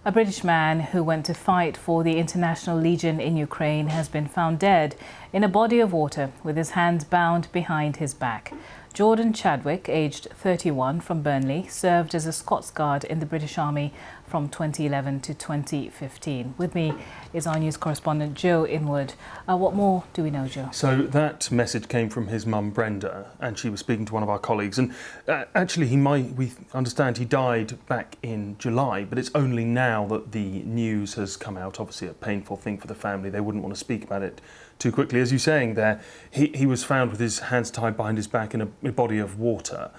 A British man who went to fight for the International Legion in Ukraine has been found dead in a body of water with his hands bound behind his back. Brenda Chadwick, aged 31, from Burnley, served as a Scots guard in the British Army from 2011 to 2015. With me is our news correspondent Joe Inwood. What more do we know, Joe? So that message came from his mum Brenda, and she was speaking to one of our colleagues. And actually, we understand he died back in July, but it's only now that the news has come out. Obviously, a painful thing for the family. They wouldn't want to speak about it too quickly. As you're saying there, he was found with his hands tied behind his back in a body of water.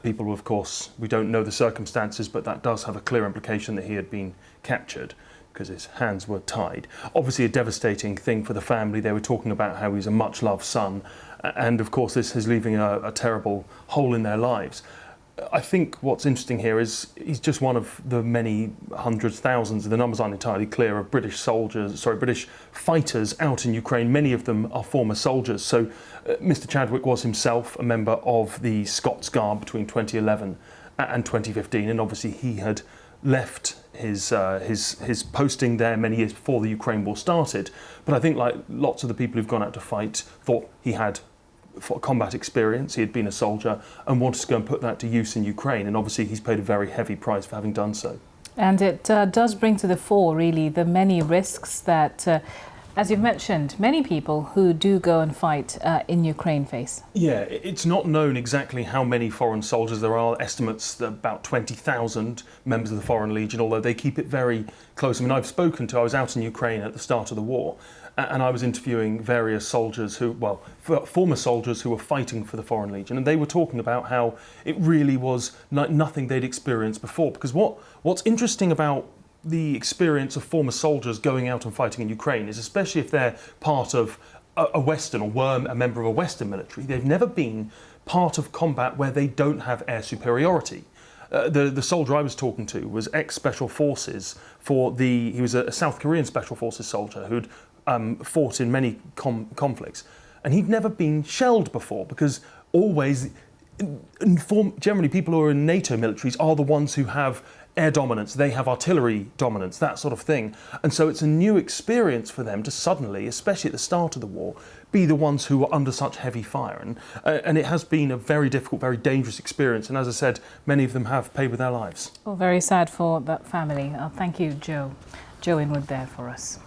People, of course, we don't know the circumstances, but that does have a clear implication that he had been captured because his hands were tied. Obviously a devastating thing for the family. They were talking about how he's a much-loved son, and of course this is leaving a terrible hole in their lives. I think what's interesting here is he's just one of the many hundreds, thousands, the numbers aren't entirely clear, of British fighters out in Ukraine. Many of them are former soldiers. So Mr. Chadwick was himself a member of the Scots Guard between 2011 and 2015, and obviously he had left his posting there many years before the Ukraine war started. But I think, like lots of the people who've gone out to fight, thought he had combat experience, he had been a soldier and wanted to go and put that to use in Ukraine, and obviously he's paid a very heavy price for having done so. And it does bring to the fore really the many risks that, as you've mentioned, many people who do go and fight in Ukraine face. Yeah, it's not known exactly how many foreign soldiers there are. Estimates that about 20,000 members of the Foreign Legion, although they keep it very close. I mean, I was out in Ukraine at the start of the war, and I was interviewing various soldiers former soldiers who were fighting for the Foreign Legion, and they were talking about how it really was nothing they'd experienced before. Because what's interesting about the experience of former soldiers going out and fighting in Ukraine is, especially if they're part of a Western, or were a member of a Western military, they've never been part of combat where they don't have air superiority. The soldier I was talking to was ex-Special Forces he was a South Korean Special Forces soldier who'd fought in many conflicts, and he'd never been shelled before, because always, generally people who are in NATO militaries are the ones who have air dominance, they have artillery dominance, that sort of thing. And so it's a new experience for them to suddenly, especially at the start of the war, be the ones who are under such heavy fire. And it has been a very difficult, very dangerous experience. And as I said, many of them have paid with their lives. Well, very sad for that family. Thank you, Joe. Joe Inwood there for us.